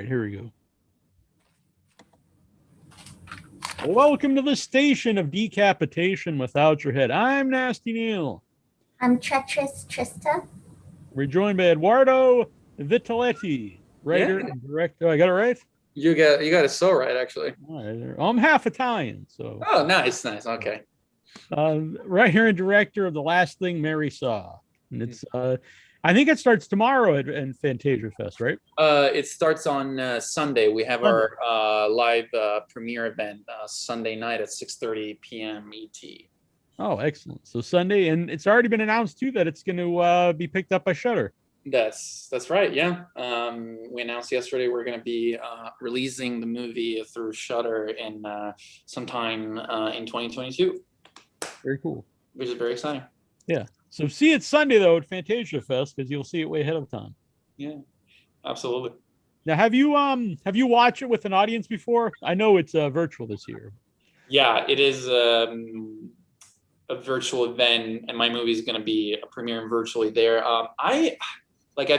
Here we go. Welcome to the station of decapitation without your head. I'm Nasty Neal. I'm Treacherous Trista. We're joined by Edoardo Vitaletti, writer and director. I got it right? You got it so right, actually. All right. I'm half Italian, so. Oh, nice. Okay. Writer and director of The Last Thing Mary Saw. And it's I think it starts tomorrow at Fantasia Fest, right? It starts on Sunday. We have our live premiere event Sunday night at 6:30 p.m. ET. Oh, excellent. So Sunday, and it's already been announced too that it's going to be picked up by Shudder. That's right. Yeah. We announced yesterday we're going to be releasing the movie through Shudder in sometime in 2022. Very cool. Which is very exciting. Yeah. So see it Sunday though at Fantasia Fest because you'll see it way ahead of time. Yeah, absolutely. Now, have you watched it with an audience before? I know it's virtual this year. Yeah, it is a virtual event, and my movie is going to be premiering virtually there. I've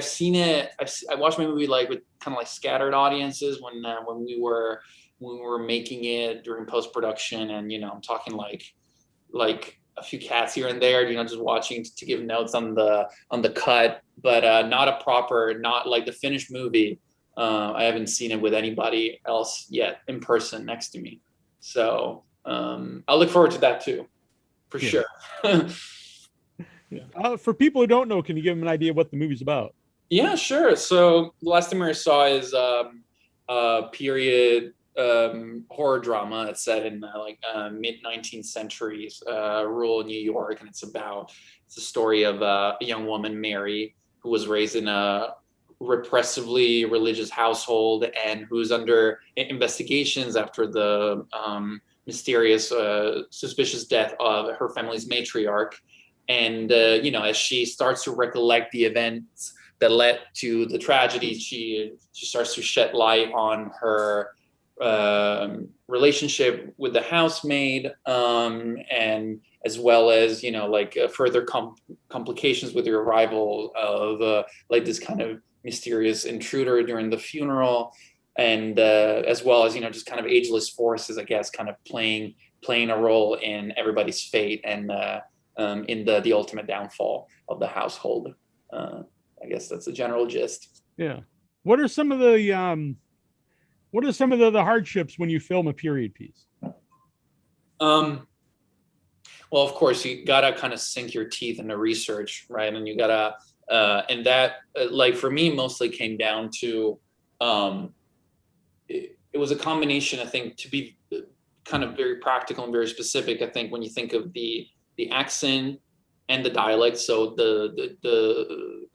seen it. I watched my movie like with kind of like scattered audiences when we were making it during post production, and I'm talking like a few cats here and there, just watching to give notes on the cut, but not like the finished movie. I haven't seen it with anybody else yet in person next to me. So I'll look forward to that too, for sure. Yeah. For people who don't know, can you give them an idea of what the movie's about? Yeah, sure. So The Last Thing I Saw is a period horror drama. It's set in mid 19th centuries rural New York, and it's a story of a young woman, Mary, who was raised in a repressively religious household and who's under investigations after the mysterious suspicious death of her family's matriarch. And as she starts to recollect the events that led to the tragedy, she starts to shed light on her relationship with the housemaid, and as well as further complications with the arrival of this kind of mysterious intruder during the funeral, and as well as just kind of ageless forces, I guess, kind of playing a role in everybody's fate and in the ultimate downfall of the household. I guess that's the general gist. Yeah. What are some of the hardships when you film a period piece? Well, of course, you gotta kind of sink your teeth into research, right? And you gotta, and that, for me, mostly came down to, it was a combination, I think, to be kind of very practical and very specific. I think when you think of the accent and the dialect, so the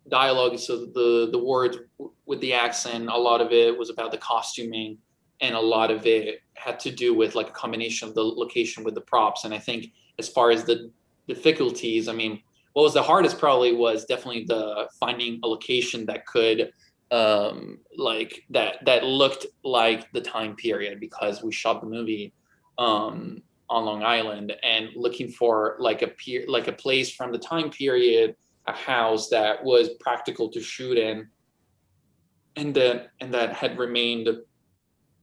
dialogue, so the words with the accent, a lot of it was about the costuming, and a lot of it had to do with like a combination of the location with the props. And I think as far as the difficulties, I mean, what was the hardest probably was definitely the finding a location that could that looked like the time period, because we shot the movie on Long Island, and looking for like a place from the time period, a house that was practical to shoot in, and that had remained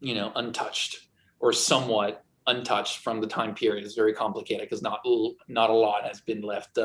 untouched or somewhat untouched from the time period. Is very complicated because not a lot has been left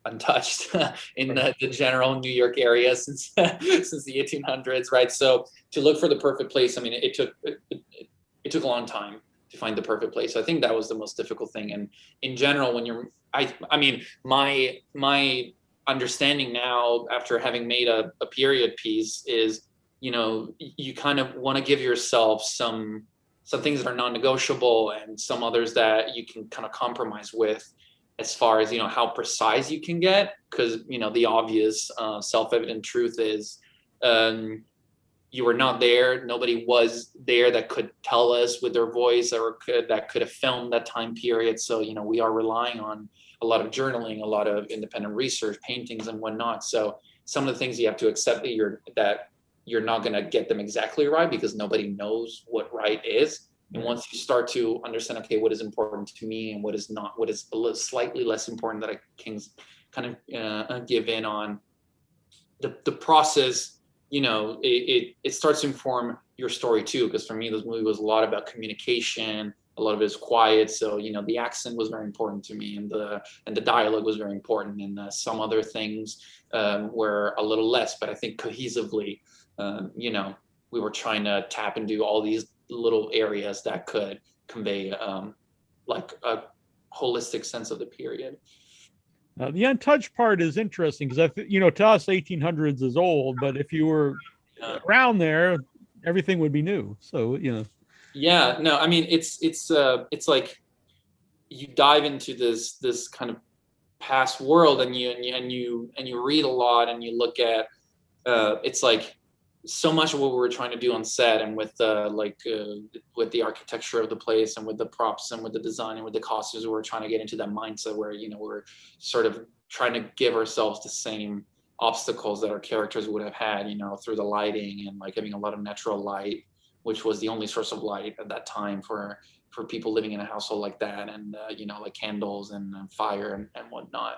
untouched in the general New York area since the 1800s, right? So to look for the perfect place, I mean, it took a long time to find the perfect place. I think that was the most difficult thing. And in general, when I mean, my understanding now after having made a period piece is, you kind of want to give yourself some things that are non-negotiable and some others that you can kind of compromise with, as far as how precise you can get, because the obvious self-evident truth is you were not there. Nobody was there that could tell us with their voice or that could have filmed that time period. So we are relying on a lot of journaling, a lot of independent research, paintings and whatnot. So some of the things you have to accept that you're not going to get them exactly right, because nobody knows what right is. And once you start to understand, okay, what is important to me and what is not, what is slightly less important that I can kind of give in on, the process it starts to inform your story too. Because for me, this movie was a lot about communication. A lot of it is quiet, so the accent was very important to me, and the dialogue was very important, and some other things were a little less. But I think cohesively, we were trying to tap into all these little areas that could convey like a holistic sense of the period. The untouched part is interesting because to us 1800s is old, but if you were around there, everything would be new. So Yeah, no, I mean it's like you dive into this kind of past world, and you read a lot, and you look at it's like so much of what we were trying to do on set, and with the architecture of the place, and with the props, and with the design, and with the costumes, we were trying to get into that mindset where we're sort of trying to give ourselves the same obstacles that our characters would have had, through the lighting, and like having a lot of natural light, which was the only source of light at that time for people living in a household like that, and like candles and fire and whatnot.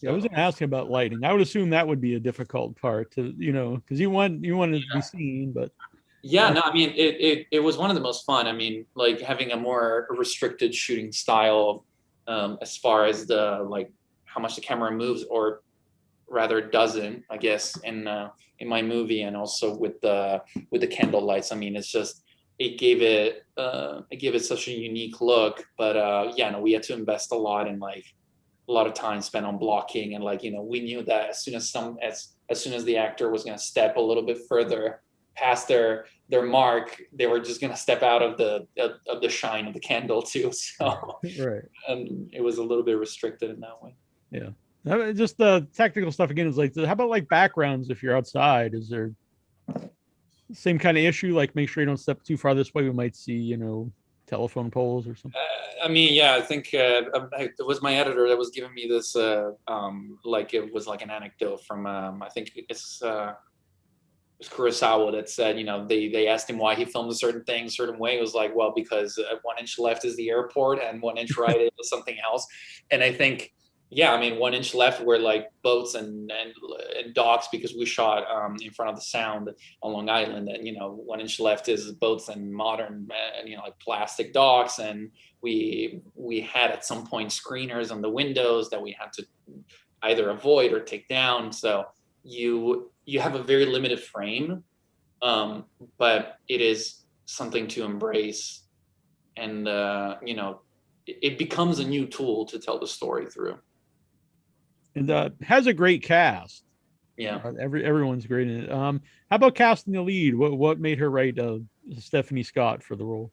Yeah, I was going to ask you about lighting. I would assume that would be a difficult part to, because you want it to be seen, but yeah, no, I mean it was one of the most fun. I mean, like having a more restricted shooting style, as far as the like how much the camera moves, or rather doesn't, I guess, in my movie, and also with the candle lights. I mean, it's just it gave it such a unique look. But we had to invest a lot in like a lot of time spent on blocking, and like we knew that as soon as the actor was going to step a little bit further past their mark, they were just going to step out of the shine of the candle too. So right, and it was a little bit restricted in that way. Yeah. Just the technical stuff again is like, how about like backgrounds if you're outside? Is there same kind of issue? Like make sure you don't step too far this way. We might see, telephone poles or something. I mean, yeah, I think it was my editor that was giving me this, like it was like an anecdote from, I think it's Kurosawa that said, they asked him why he filmed a certain thing, a certain way. It was like, well, because 1 inch left is the airport, and 1 inch right is something else. And I think, yeah, I mean, 1 inch left were like boats and docks, because we shot in front of the Sound on Long Island, and 1 inch left is boats and modern and like plastic docks, and we had at some point screeners on the windows that we had to either avoid or take down. So you have a very limited frame, but it is something to embrace, and it becomes a new tool to tell the story through. And has a great cast. Yeah, everyone's great in it. How about casting the lead? What made her write Stefanie Scott for the role?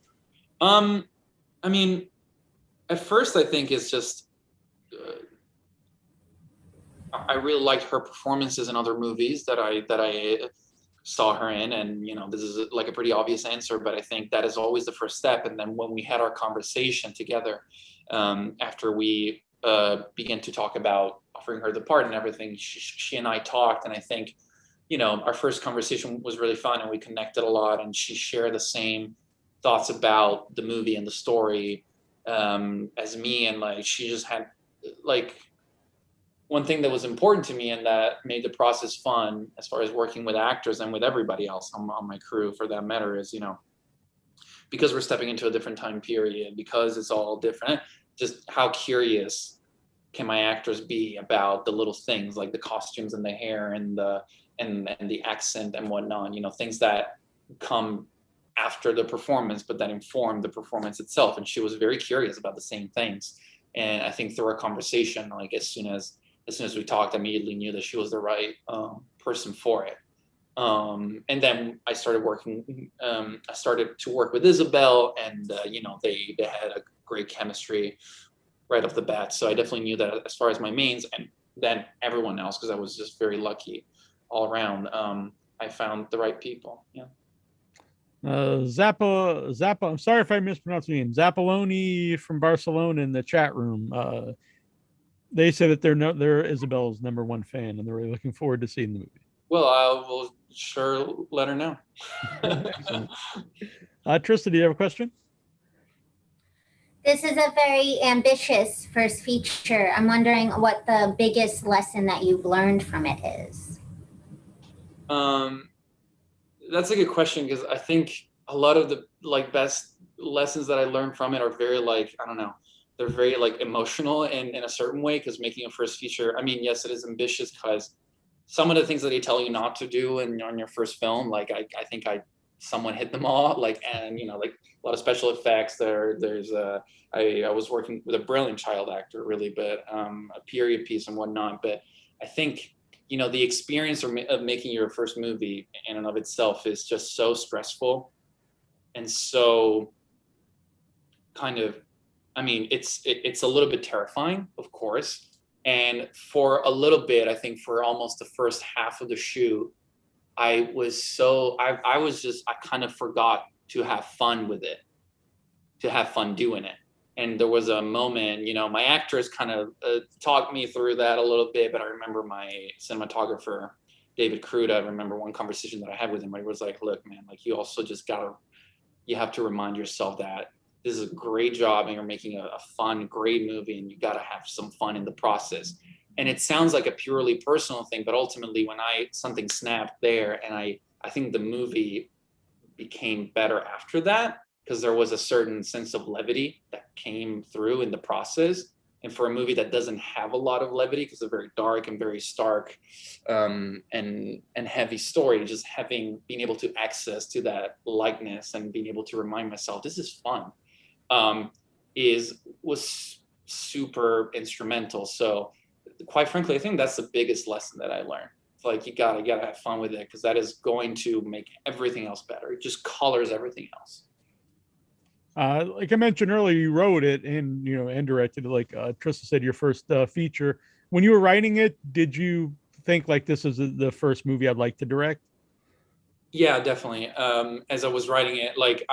I mean, at first I think it's just I really liked her performances in other movies that I saw her in, and this is like a pretty obvious answer, but I think that is always the first step. And then when we had our conversation together, after we began to talk about offering her the part and everything, she and I talked, and I think our first conversation was really fun, and we connected a lot, and she shared the same thoughts about the movie and the story as me, and like she just had like one thing that was important to me and that made the process fun as far as working with actors and with everybody else on my crew for that matter is, because we're stepping into a different time period, because it's all different, just how curious can my actors be about the little things like the costumes and the hair and the accent and whatnot, things that come after the performance, but that inform the performance itself. And she was very curious about the same things. And I think through our conversation, like as soon as we talked, I immediately knew that she was the right person for it. And then I started to work with Isabelle, and they had a great chemistry right off the bat. So I definitely knew that as far as my mains, and then everyone else, because I was just very lucky all around. I found the right people. Yeah. Zappa. I'm sorry if I mispronounced your name. Zappaloni from Barcelona in the chat room. They said that they're Isabelle's #1 fan, and they're really looking forward to seeing the movie. Well, I will sure let her know. Trista, do you have a question? This is a very ambitious first feature. I'm wondering what the biggest lesson that you've learned from it is. That's a good question, because I think a lot of the like best lessons that I learned from it are very like, I don't know, they're very like emotional in a certain way, because making a first feature, I mean, yes, it is ambitious, because some of the things that they tell you not to do on your first film, like I think I someone hit them all, like, and like a lot of special effects. There's I was working with a brilliant child actor, really, but a period piece and whatnot. But I think the experience of making your first movie in and of itself is just so stressful and so kind of, I mean, it's a little bit terrifying, of course. And for a little bit, I think for almost the first half of the shoot, I kind of forgot to have fun with it, to have fun doing it. And there was a moment, my actors kind of talked me through that a little bit, but I remember my cinematographer, David Crude, I remember one conversation that I had with him where he was like, look, man, like you also just you have to remind yourself that this is a great job and you're making a fun, great movie, and you got to have some fun in the process. And it sounds like a purely personal thing, but ultimately when something snapped there, and I think the movie became better after that, because there was a certain sense of levity that came through in the process. And for a movie that doesn't have a lot of levity, because it's a very dark and very stark and heavy story, just being able to access to that likeness and being able to remind myself this is fun, was super instrumental. So quite frankly, I think that's the biggest lesson that I learned. It's like you gotta have fun with it, because that is going to make everything else better. It just colors everything else. Like I mentioned earlier, you wrote it and directed it. Like Trista said, your first feature. When you were writing it, did you think like this is the first movie I'd like to direct? Yeah, definitely. As I was writing it, like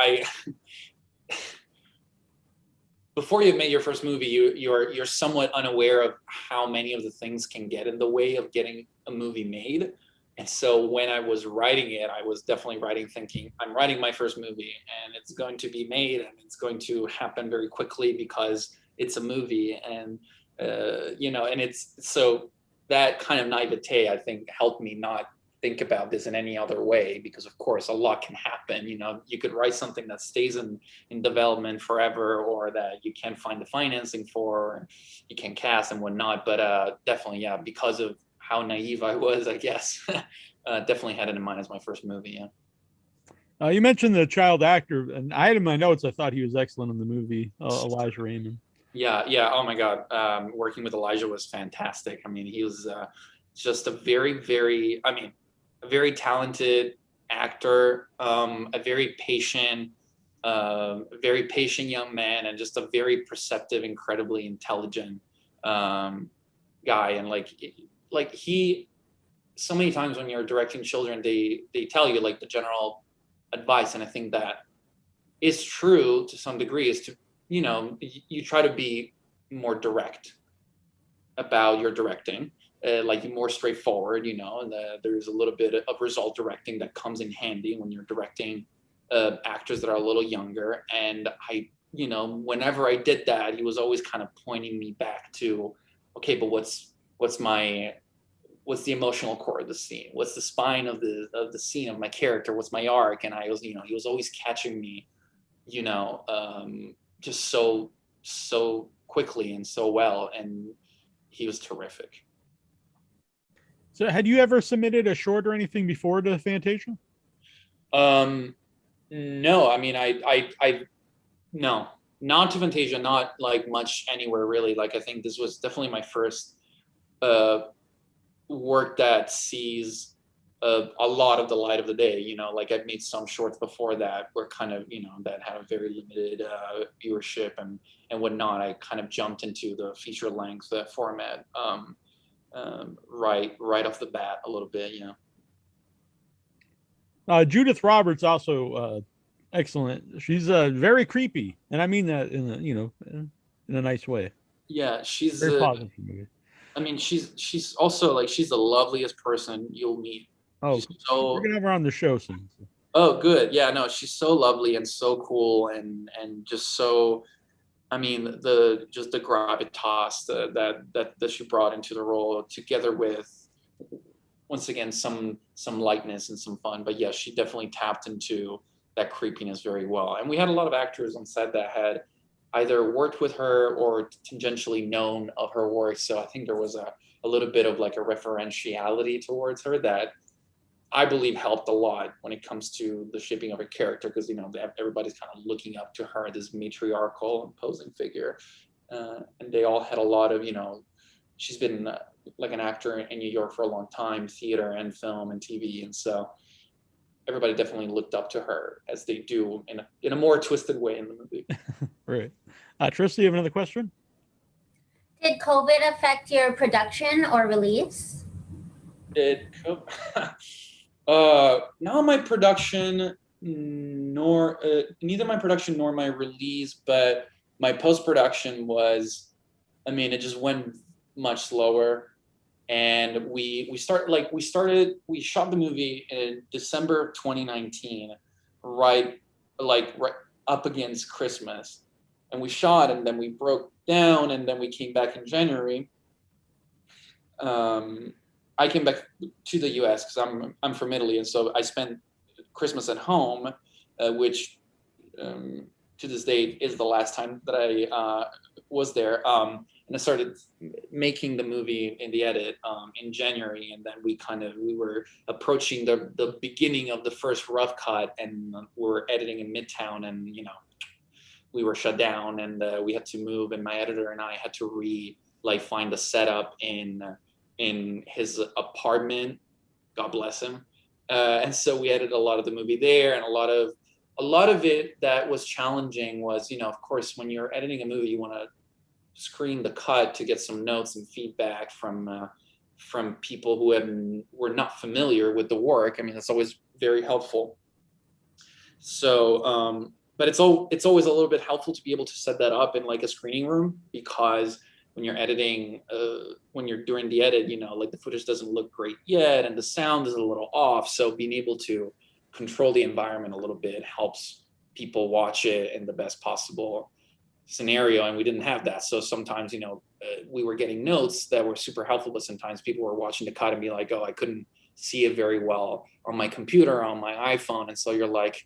before you've made your first movie, you're somewhat unaware of how many of the things can get in the way of getting a movie made. And so when I was writing it, I was definitely thinking, I'm writing my first movie and it's going to be made and it's going to happen very quickly because it's a movie. And, and it's so that kind of naivete, I think, helped me not think about this in any other way, because of course a lot can happen. You could write something that stays in development forever, or that you can't find the financing for, or you can cast and whatnot. But definitely, yeah, because of how naive I was, I guess, definitely had it in mind as my first movie. Yeah. You mentioned the child actor, and I had in my notes, I thought he was excellent in the movie, Elijah Raymond. Yeah. Oh my God. Working with Elijah was fantastic. I mean, he was just a very, a very talented actor, a very patient young man, and just a very perceptive, incredibly intelligent guy. And he, so many times when you're directing children, they tell you like the general advice, and I think that is true to some degree, is to, you try to be more direct about your directing, like more straightforward, and there's a little bit of result directing that comes in handy when you're directing actors that are a little younger. And whenever I did that, he was always kind of pointing me back to, okay, but what's the emotional core of the scene? What's the spine of the scene of my character? What's my arc? And I was, he was always catching me, just so quickly and so well. And he was terrific. So had you ever submitted a short or anything before to Fantasia? No, I mean, no, not to Fantasia, not like much anywhere really. Like, I think this was definitely my first work that sees a lot of the light of the day. Like I've made some shorts before that were kind of, that had a very limited viewership and whatnot. I kind of jumped into the feature length format right off the bat a little bit. Judith Roberts also excellent. She's very creepy, and I mean that in a nice way. Yeah, she's very positive. I mean, she's also like, she's the loveliest person you'll meet. Oh, we're gonna have her on the show soon. So. Oh, good. Yeah, no, she's so lovely and so cool and just so. I mean, the gravitas that she brought into the role, together with once again, some lightness and some fun. But yeah, she definitely tapped into that creepiness very well. And we had a lot of actors on set that had either worked with her or tangentially known of her work. So I think there was a little bit of like a referentiality towards her that I believe helped a lot when it comes to the shaping of her character, because, you know, everybody's kind of looking up to her, this matriarchal imposing figure. And they all had a lot of, you know, she's been like an actor in New York for a long time, theater and film and TV. And so everybody definitely looked up to her, as they do in a more twisted way in the movie. Right. Trista, you have another question? Did COVID affect your production or release? Not my production, nor neither my production nor my release, but my post-production was, I mean, it just went much slower. And we shot the movie in December of 2019, right up against Christmas. And we shot, and then we broke down, and then we came back in January. I came back to the US because I'm from Italy, and so I spent Christmas at home, which to this day is the last time that I was there. And I started making the movie in the edit in January, and then we were approaching the beginning of the first rough cut, and we were editing in Midtown, and, you know, we were shut down, and we had to move, and my editor and I had to find the setup in his apartment. God bless him. And so we edited a lot of the movie there, and a lot of it that was challenging was, you know, of course, when you're editing a movie, you want to screen the cut to get some notes and feedback from people who were not familiar with the work. I mean, that's always very helpful. So, but it's always a little bit helpful to be able to set that up in like a screening room, because when you're editing, when you're doing the edit, you know, like the footage doesn't look great yet, and the sound is a little off. So being able to control the environment a little bit helps people watch it in the best possible scenario. And we didn't have that. So sometimes, you know, we were getting notes that were super helpful, but sometimes people were watching the cut and be like, oh, I couldn't see it very well on my computer, on my iPhone. And so you're like,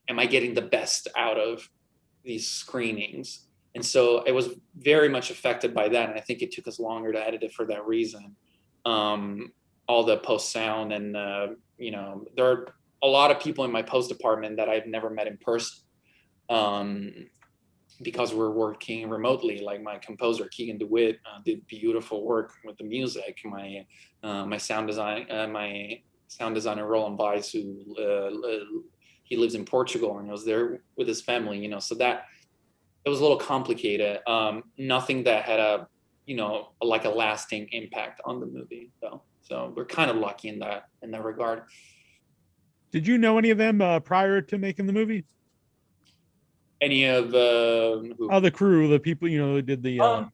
am I getting the best out of these screenings? And so it was very much affected by that. And I think it took us longer to edit it for that reason. All the post sound, and, you know, there are a lot of people in my post department that I've never met in person, because we're working remotely. Like my composer, Keegan DeWitt, did beautiful work with the music. My sound designer, Roland Weiss, who he lives in Portugal and was there with his family, you know, so that it was a little complicated. Nothing that had a lasting impact on the movie, though. So we're kind of lucky in that regard. Did you know any of them prior to making the movie? Any of the crew, the people, you know, who did the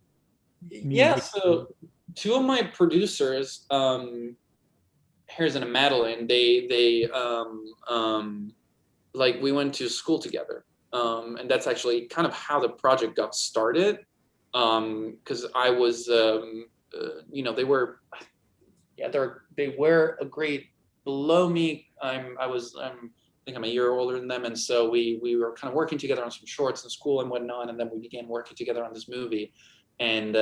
yeah, so two of my producers, Harrison and Madeline, they like we went to school together, and that's actually kind of how the project got started, because I was you know, they were a grade below me. I think I'm a year older than them, and so we were kind of working together on some shorts in school and whatnot, and then we began working together on this movie, and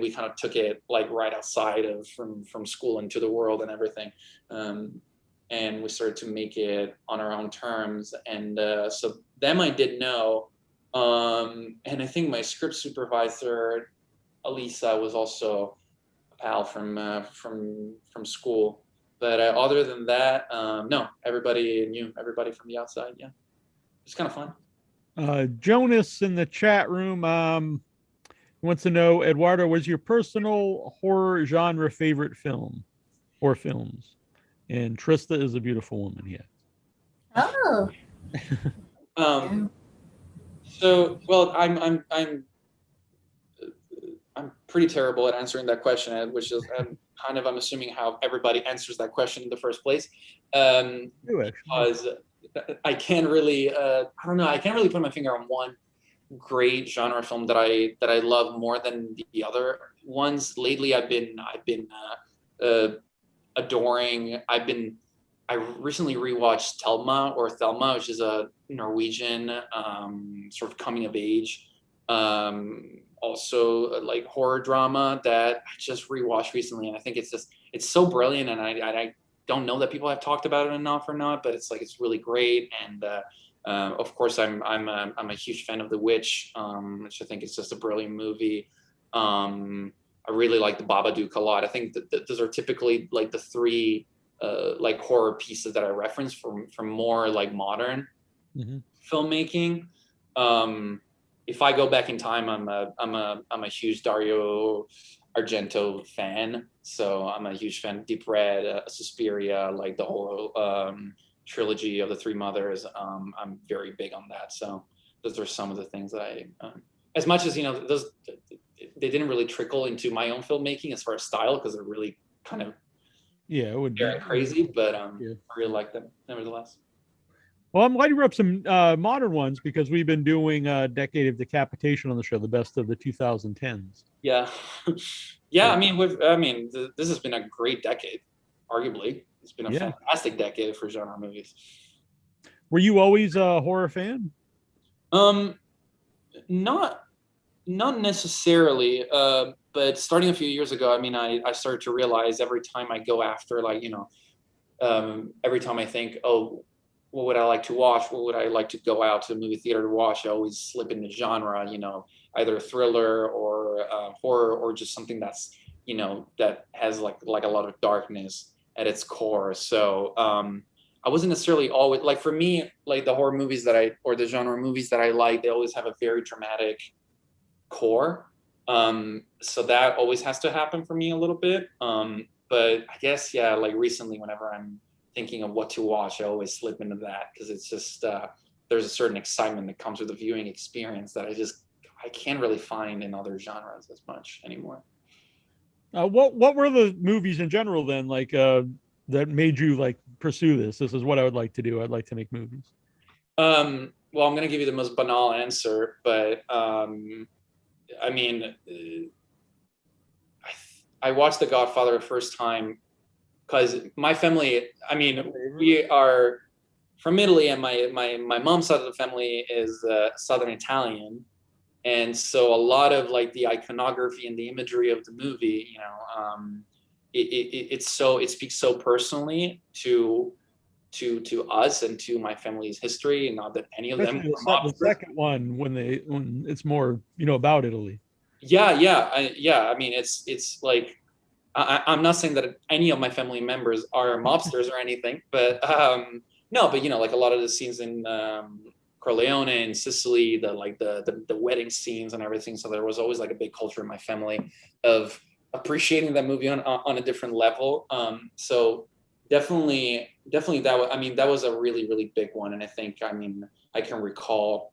we kind of took it like right outside of from school into the world and everything, and we started to make it on our own terms, and so them I did know, and I think my script supervisor Elisa was also a pal from school. But other than that, no, everybody knew everybody from the outside. Yeah, it's kind of fun. Jonas in the chat room wants to know, Eduardo, was your personal horror genre favorite film or films? And Trista is a beautiful woman. Yeah. Oh. So, well, I'm pretty terrible at answering that question, which is I'm assuming how everybody answers that question in the first place, because I can't really I don't know, I can't really put my finger on one great genre film that I love more than the other ones. Lately I've been adoring. I recently rewatched Thelma, which is a Norwegian sort of coming of age, also like horror drama that I just rewatched recently, and I think it's so brilliant, and I don't know that people have talked about it enough or not, but it's really great. And of course, I'm a huge fan of The Witch, which I think is just a brilliant movie. I really like The Babadook a lot. I think that those are typically like the three like horror pieces that I reference from more like modern filmmaking. If I go back in time, I'm a huge Dario Argento fan. So I'm a huge fan of Deep Red, Suspiria, like the whole trilogy of the Three Mothers. I'm very big on that. So those are some of the things that I, as much as, those, they didn't really trickle into my own filmmaking as far as style, because they're really kind of it would be crazy, but I really like them nevertheless. Well, I'm glad you brought up some modern ones, because we've been doing a decade of decapitation on the show, the best of the 2010s. Yeah. I mean, this has been a great decade, arguably. It's been a fantastic decade for genre movies. Were you always a horror fan? Not necessarily, but starting a few years ago, I mean, I started to realize every time I go after, like, every time I think, oh, what would I like to watch? What would I like to go out to the movie theater to watch? I always slip into genre, either thriller or horror, or just something that's, that has like a lot of darkness at its core. So I wasn't necessarily always, like, for me, like the horror movies or the genre movies that I like, they always have a very dramatic core. So that always has to happen for me a little bit. But I guess, like recently, whenever I'm thinking of what to watch, I always slip into that, because it's just there's a certain excitement that comes with the viewing experience that I can't really find in other genres as much anymore. What were the movies in general then, like that made you like pursue this? This is what I would like to do. I'd like to make movies. Well, I'm going to give you the most banal answer, but I mean, I watched The Godfather the first time because my family, I mean, we are from Italy, and my mom's side of the family is Southern Italian. And so a lot of like the iconography and the imagery of the movie, it speaks so personally to us and to my family's history, and not that any of them. The second one, when it's more, about Italy. I mean, it's like, I'm not saying that any of my family members are mobsters or anything, but no, but like a lot of the scenes in Corleone in Sicily, the wedding scenes and everything. So there was always like a big culture in my family of appreciating that movie on a different level. So definitely that was a really, really big one. And I think, I can recall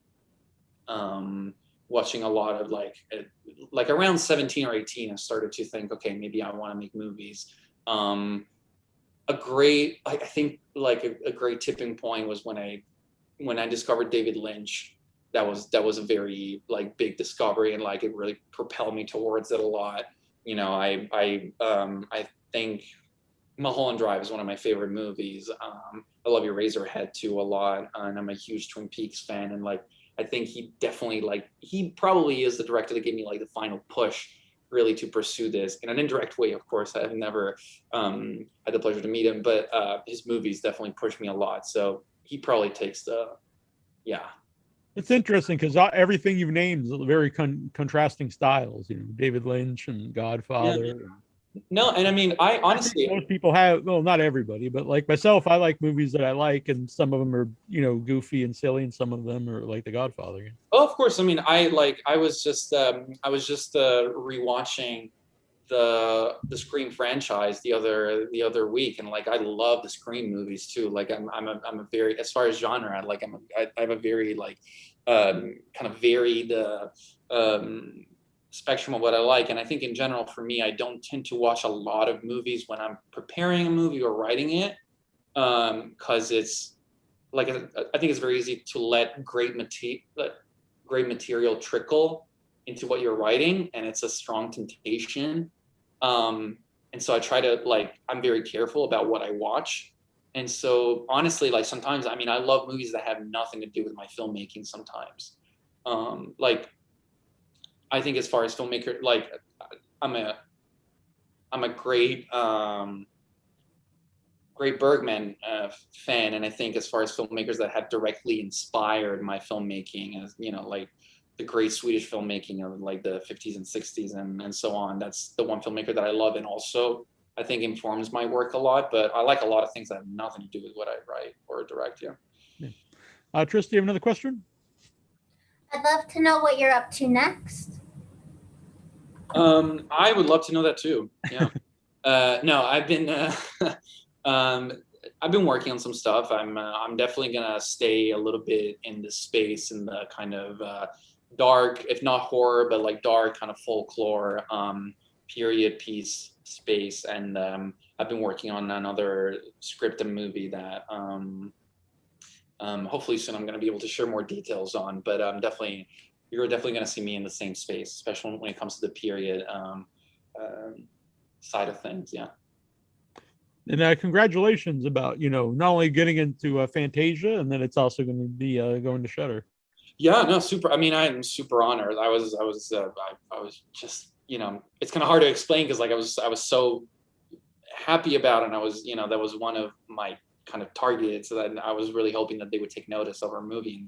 watching a lot of like around 17 or 18, I started to think, okay, maybe I want to make movies. I think a great tipping point was when I discovered David Lynch. That was a very like big discovery, and like it really propelled me towards it a lot. I think Mulholland Drive is one of my favorite movies. I love Eraserhead too a lot, and I'm a huge Twin Peaks fan, and like I think he probably is the director that gave me like the final push really to pursue this in an indirect way. Of course, I have never had the pleasure to meet him, but his movies definitely pushed me a lot. So he probably takes It's interesting because everything you've named is very contrasting styles. David Lynch and Godfather. Yeah. No, and I mean, I honestly, most people have, well, not everybody, but like myself, I like movies that I like, and some of them are goofy and silly, and some of them are like The Godfather. Oh, of course. I mean, I was just rewatching the Scream franchise the other week, and like I love the Scream movies too. Like I'm a very, as far as genre, I have a very like kind of varied spectrum of what I like. And I think in general for me, I don't tend to watch a lot of movies when I'm preparing a movie or writing it, because it's like I think it's very easy to let great material trickle into what you're writing, and it's a strong temptation. And so I try to like, I'm very careful about what I watch. And so honestly, like sometimes, I mean, I love movies that have nothing to do with my filmmaking sometimes. Like I think as far as filmmaker, like I'm a great great Bergman fan, and I think as far as filmmakers that have directly inspired my filmmaking, as you know, like the great Swedish filmmaking of like the 50s and 60s and so on. That's the one filmmaker that I love, and also I think informs my work a lot. But I like a lot of things that have nothing to do with what I write or direct. Yeah. Trista, you have another question? I'd love to know what you're up to next. I would love to know that too. Yeah. No, I've been working on some stuff. I'm definitely gonna stay a little bit in the space, in the kind of dark, if not horror, but like dark kind of folklore period piece space. And I've been working on another script and movie that hopefully soon I'm gonna be able to share more details on. But you're definitely gonna see me in the same space, especially when it comes to the period side of things. Yeah. And congratulations about, not only getting into Fantasia, and then it's also going to be going to Shudder. Yeah, no, super. I mean, I'm super honored. I was just, it's kind of hard to explain because like I was so happy about it. And I was, that was one of my kind of targets that I was really hoping that they would take notice of our movie,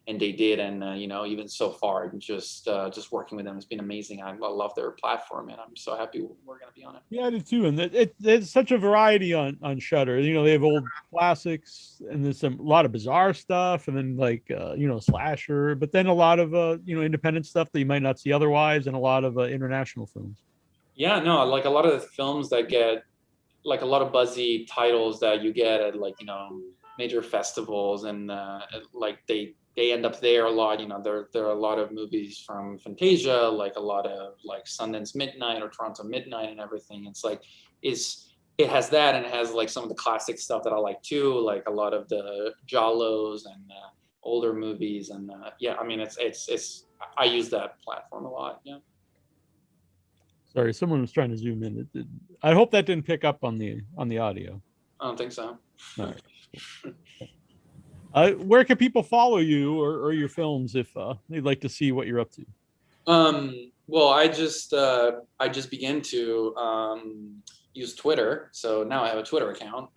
and they did. And even so far, just working with them has been amazing. I love their platform, and I'm so happy we're going to be on it. Yeah, I did too. And it's such a variety on Shudder. They have old classics, and there's a lot of bizarre stuff, and then like slasher, but then a lot of independent stuff that you might not see otherwise, and a lot of international films. Yeah, no, like a lot of the films that get like a lot of buzzy titles that you get at like major festivals, and like they end up there a lot. There are a lot of movies from Fantasia, like a lot of like Sundance Midnight or Toronto Midnight and everything. It's like it has that, and it has like some of the classic stuff that I like too, like a lot of the Giallos and older movies. And yeah, I mean it's I use that platform a lot. Yeah. Sorry, someone was trying to zoom in. I hope that didn't pick up on the audio. I don't think so. All right. Where can people follow you or your films if they'd like to see what you're up to? Well, I just began to use Twitter, so now I have a Twitter account,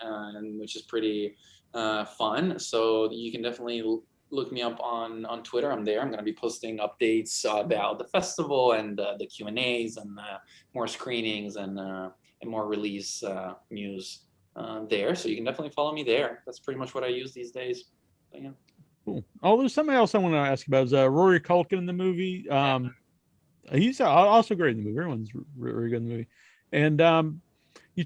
which is pretty fun. So you can definitely look me up on Twitter. I'm there. I'm going to be posting updates about the festival and the Q&As and more screenings and more release news there. So you can definitely follow me there. That's pretty much what I use these days. But, yeah. Cool. Oh, there's something else I want to ask about. Is Rory Culkin in the movie? He's also great in the movie. Everyone's really good in the movie. And you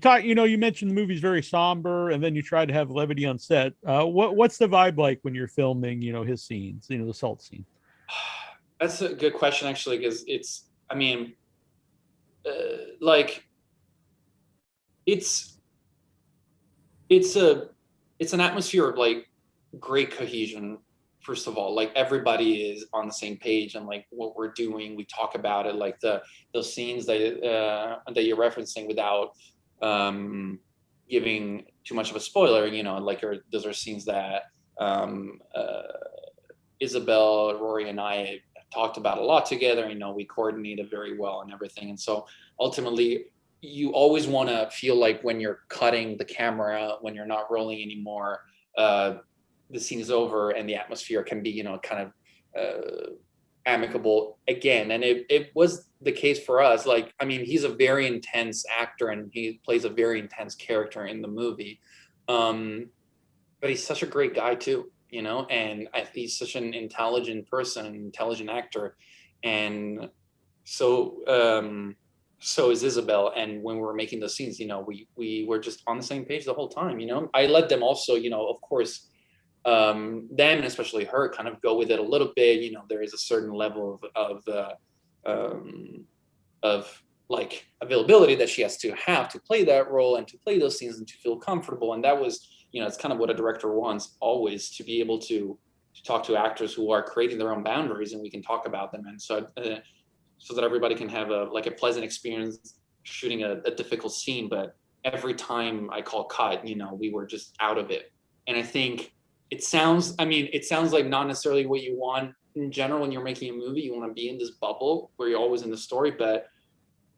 mentioned the movie's very somber, and then you try to have levity on set. What's the vibe like when you're filming, his scenes, the salt scene? That's a good question, actually, because it's an atmosphere of like great cohesion. First of all, like everybody is on the same page, and like what we're doing, we talk about it, like those scenes that you're referencing without giving too much of a spoiler, those are scenes that Isabelle, Rory, and I talked about a lot together. We coordinated very well and everything. And so ultimately, you always want to feel like when you're cutting the camera, when you're not rolling anymore, the scene is over and the atmosphere can be, kind of amicable again. And it was the case for us. Like, I mean, he's a very intense actor and he plays a very intense character in the movie. But he's such a great guy too, and he's such an intelligent person, an intelligent actor. And so is Isabelle. And when we were making those scenes, we were just on the same page the whole time. I let them also, of course, them and especially her kind of go with it a little bit. There is a certain level of like availability that she has to have to play that role and to play those scenes and to feel comfortable. And that was, it's kind of what a director wants always, to be able to talk to actors who are creating their own boundaries, and we can talk about them. And so that everybody can have a pleasant experience shooting a difficult scene, but every time I call cut, we were just out of it. And I think it sounds like not necessarily what you want in general when you're making a movie. You want to be in this bubble where you're always in the story, but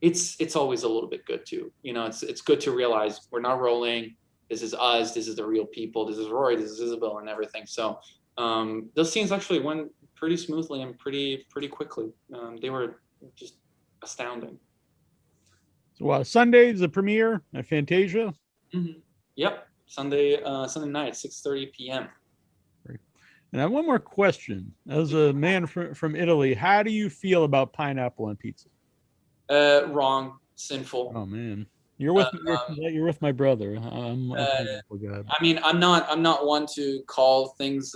it's always a little bit good too. It's good to realize we're not rolling. This is us. This is the real people. This is Roy. This is Isabelle, and everything. So those scenes actually went pretty smoothly and pretty quickly. They were just astounding. So Sunday is the premiere at Fantasia. Mm-hmm. Yep, Sunday night, 6:30 p.m. And I have one more question. As a man from Italy, how do you feel about pineapple on pizza? Wrong, sinful. Oh man, you're with my brother. I'm a pineapple guy. I mean, I'm not one to call things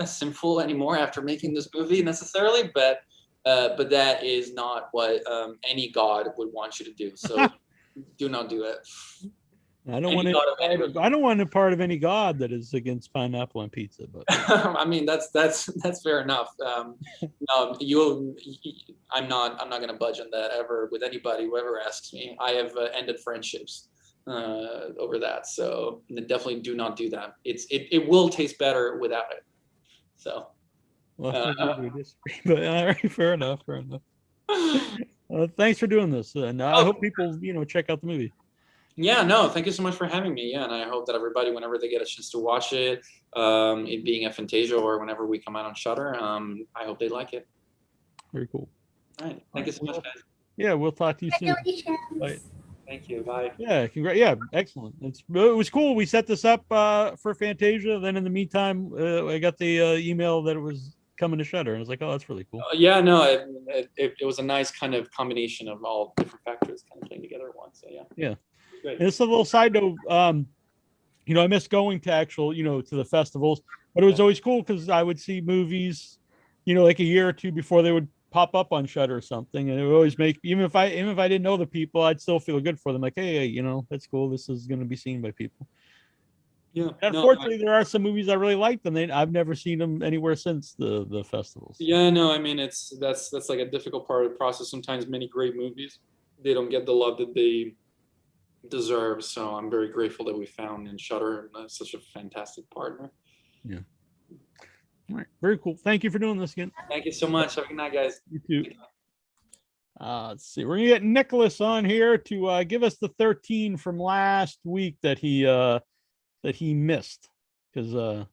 sinful anymore after making this movie necessarily, but that is not what any god would want you to do. So do not do it. I don't want a part of any god that is against pineapple on pizza. But I mean, that's fair enough. No, I'm not going to budge on that ever with anybody whoever asks me. I have ended friendships over that, so definitely do not do that. It will taste better without it. So. Well, we disagree, but all right, fair enough. Thanks for doing this, and I hope people check out the movie. Yeah, no, thank you so much for having me. Yeah, and I hope that everybody, whenever they get a chance to watch it, it being at Fantasia or whenever we come out on Shudder, I hope they like it. Very cool. All right, thank you so much, guys. Yeah, we'll talk to you soon. Bye. Thank you. Bye. Yeah, Yeah, excellent. It was cool. We set this up for Fantasia. Then in the meantime, I got the email that it was coming to Shudder, and I was like, oh, that's really cool. Yeah, no, it was a nice kind of combination of all different factors kind of playing together at once. So yeah. And it's a little side note. I miss going to actual, to the festivals, but it was always cool because I would see movies, like a year or two before they would pop up on Shudder or something, and it would always make, even if I didn't know the people, I'd still feel good for them. Like, hey, that's cool. This is going to be seen by people. Yeah. And unfortunately, there are some movies I really liked, and I've never seen them anywhere since the festivals. Yeah, no, I mean that's like a difficult part of the process. Sometimes many great movies, they don't get the love that they deserve. So I'm very grateful that we found in Shudder such a fantastic partner. Yeah. All right. Very cool. Thank you for doing this again. Thank you so much. Have a good night, guys. You too. Let's see. We're gonna get Nicholas on here to give us the 13 from last week that he missed, because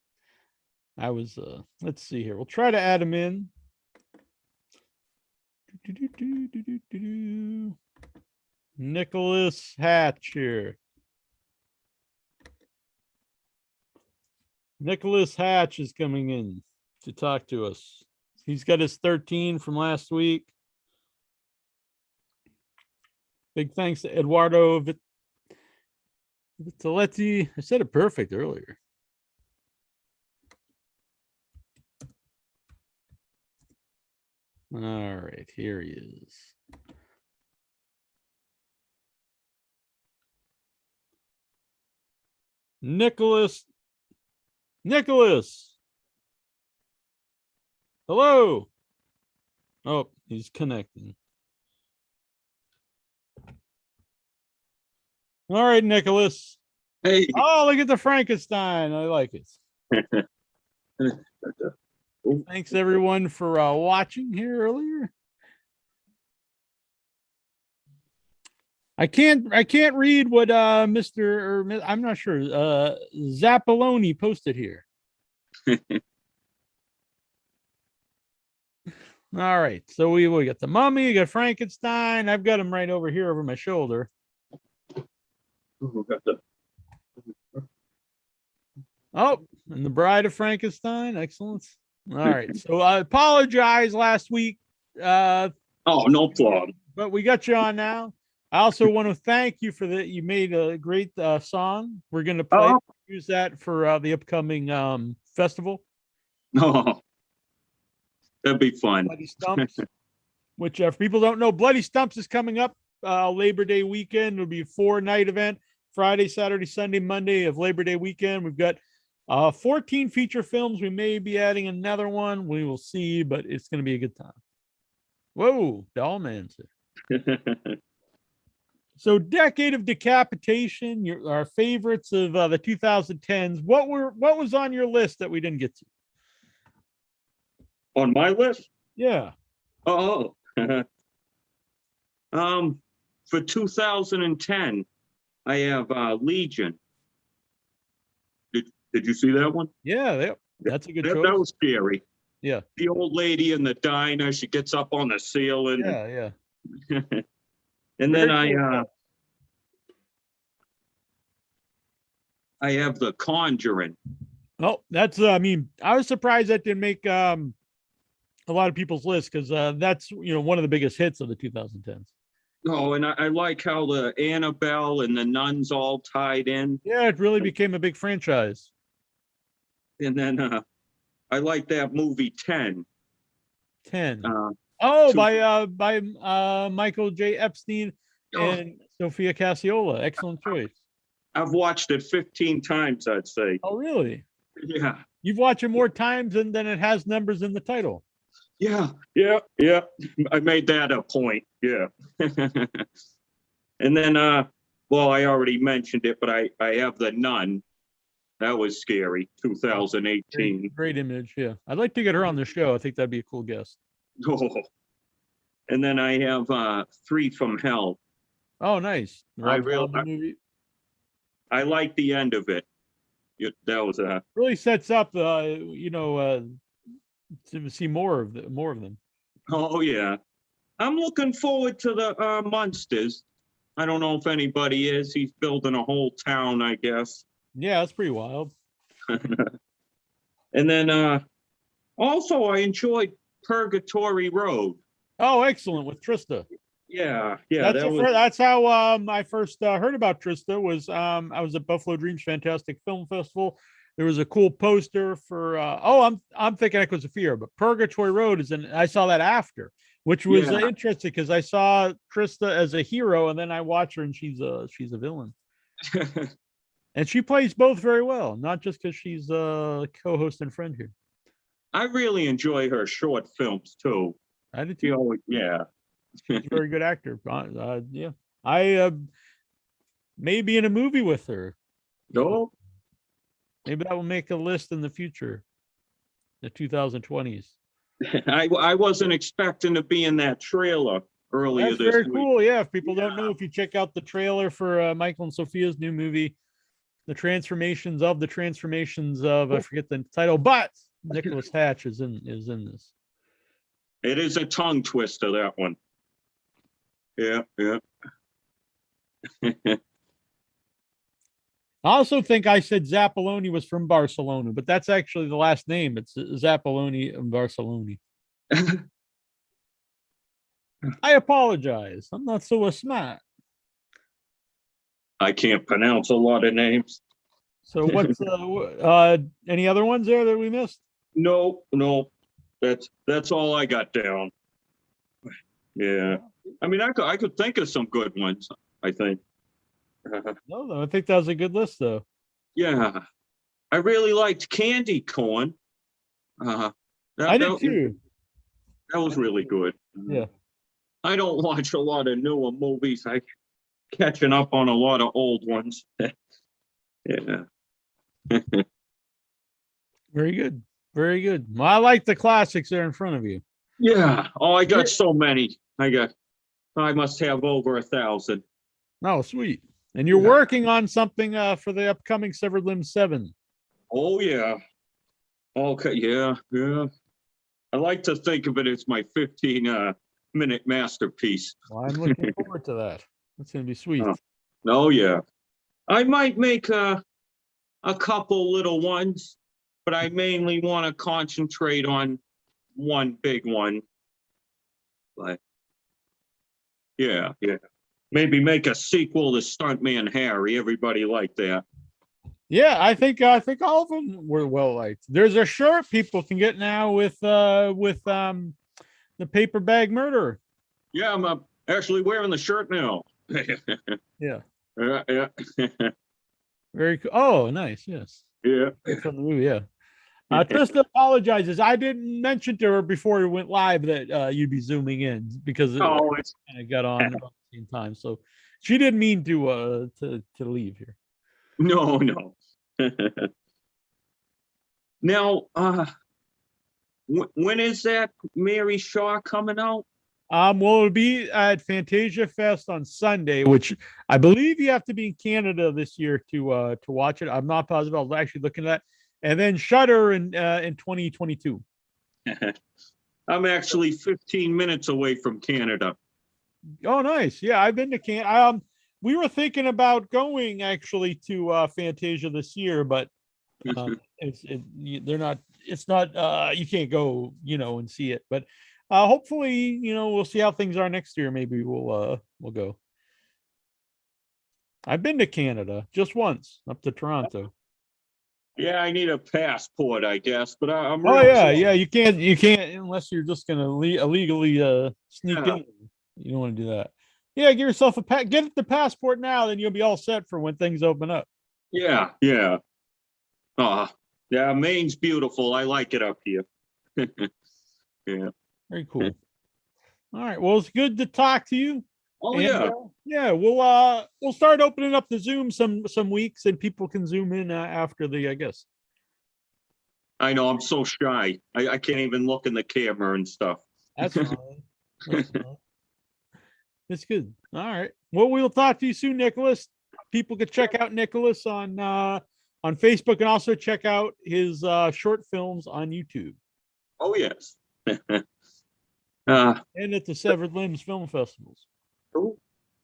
I was let's see here. We'll try to add him in. Nicholas Hatch here. Nicholas Hatch is coming in to talk to us. He's got his 13 from last week. Big thanks to Edoardo Vitaletti. I said it perfect earlier. All right, here he is. Nicholas. Hello. Oh, he's connecting. All right, Nicholas. Hey. Oh, look at the Frankenstein. I like it. Thanks everyone for watching here earlier. I can't read what I'm not sure, Zappaloni posted here. All right, so we got the Mummy, we got Frankenstein. I've got him right over here over my shoulder. Oh, and the Bride of Frankenstein. Excellent. All right, so I apologize last week. Oh, no problem. But we got you on now. I also want to thank you for that. You made a great song. We're going to use that for the upcoming festival. No, that'd be fun. Bloody Stumps, which if people don't know, Bloody Stumps is coming up Labor Day weekend. It'll be a 4-night event, Friday, Saturday, Sunday, Monday of Labor Day weekend. We've got 14 feature films. We may be adding another one. We will see, but it's going to be a good time. Whoa, Dollman's here. So, Decade of Decapitation, our favorites of the 2010s. What was on your list that we didn't get to? On my list? Yeah. Oh. For 2010, I have Legion. Did you see that one? Yeah, that's a good That choice. was scary. Yeah. The old lady in the diner, she gets up on the ceiling. Yeah. And then Very cool. I have The Conjuring. Oh, that's I was surprised that didn't make a lot of people's list, because that's one of the biggest hits of the 2010s. Oh, and I like how the Annabelle and the nuns all tied in. Yeah, it really became a big franchise. And then I like that movie 10. 10. Two- By Michael J. Epstein and Sophia Cassiola. Excellent choice. I've watched it 15 times, I'd say. Oh, really? Yeah. You've watched it more times than it has numbers in the title. Yeah. I made that a point. Yeah. And then, well, I already mentioned it, but I have The Nun. That was scary. 2018. Great image. Yeah. I'd like to get her on the show. I think that'd be a cool guest. Oh. And then I have Three from Hell. Oh, nice. Movie. I like the end of it. That was really sets up, to see more of them. Oh yeah, I'm looking forward to the Munsters. I don't know if anybody is. He's building a whole town, I guess. Yeah, that's pretty wild. And then also I enjoyed Purgatory Road. Oh, excellent, with Trista. Yeah. That's how I first heard about Trista. Was I was at Buffalo Dreams Fantastic Film Festival. There was a cool poster for I'm thinking Equizafira, but Purgatory Road is I saw that after, which was interesting, because I saw Trista as a hero, and then I watch her and she's a villain. And she plays both very well, not just because she's a co-host and friend here. I really enjoy her short films too. I did too. Yeah. She's a very good actor. Yeah. I may be in a movie with her. No. Maybe that will make a list in the future, the 2020s. I wasn't expecting to be in that trailer earlier That's this very week. cool. Yeah, if people don't know, if you check out the trailer for Michael and Sophia's new movie, The Transformations of, I forget the title, but Nicholas Hatch is in this. It is a tongue twister, that one. Yeah. I also think I said Zappaloni was from Barcelona, but that's actually the last name. It's Zappaloni and Barcelona. I apologize. I'm not so smart. I can't pronounce a lot of names. So what's any other ones there that we missed? No. That's all I got down. Yeah. I mean, I could think of some good ones, I think. No, I think that was a good list, though. Yeah. I really liked Candy Corn. I did too. That was really good. Yeah. I don't watch a lot of newer movies. I catching up on a lot of old ones. Yeah. Very good. Very good. Well, I like the classics there in front of you. Yeah. Oh, I got so many. I must have over 1,000. Oh, sweet. And you're working on something for the upcoming Severed Limb 7. Oh, yeah. Okay, yeah. I like to think of it as my 15-minute masterpiece. Well, I'm looking forward to that. That's going to be sweet. Oh, yeah. I might make a couple little ones, but I mainly want to concentrate on one big one. But yeah. Maybe make a sequel to Stuntman Harry. Everybody liked that. Yeah, I think all of them were well liked. There's a shirt people can get now with the Paper Bag Murderer. Yeah, I'm actually wearing the shirt now. Yeah. Yeah. Very cool. Oh, nice. Yes. Yeah. From the movie, yeah. Trista apologizes. I didn't mention to her before we went live that you'd be zooming in, because it kind of got on at the same time. So She didn't mean to leave here. No, no. Now, when is that Mary Shaw coming out? Well, it'll be at Fantasia Fest on Sunday, which I believe you have to be in Canada this year to watch it. I'm not positive. I was actually looking at that. And then Shudder in 2022. I'm actually 15 minutes away from Canada. Oh, nice. Yeah, I've been to Canada. We were thinking about going actually to Fantasia this year, but they're not. It's not. You can't go, and see it. But hopefully, we'll see how things are next year. Maybe we'll go. I've been to Canada just once, up to Toronto. Yeah, I need a passport, I guess, but I'm. Oh real yeah, close. yeah. You can't unless you're just gonna illegally sneak Yeah. in. You don't want to do that. Yeah, give yourself get the passport now, then you'll be all set for when things open up. Yeah, yeah. Yeah, Maine's beautiful. I like it up here. Yeah. Very cool. All right. Well, it's good to talk to you. Oh, And, yeah. yeah. We'll start opening up the Zoom some weeks, and people can zoom in after I guess. I know. I'm so shy. I can't even look in the camera and stuff. That's fine. That's fine. It's good. All right. Well, we'll talk to you soon, Nicholas. People can check out Nicholas on Facebook, and also check out his short films on YouTube. Oh, yes. And at the Severed Limbs Film Festivals.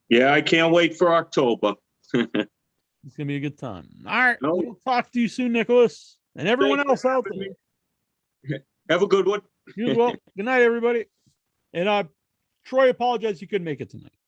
Yeah, I can't wait for October. It's gonna be a good time. All right. Oh. We'll talk to you soon, Nicholas. And everyone Thank you else for out having there. Have a good one. You as well. Good night, everybody. And Troy apologized he couldn't make it tonight.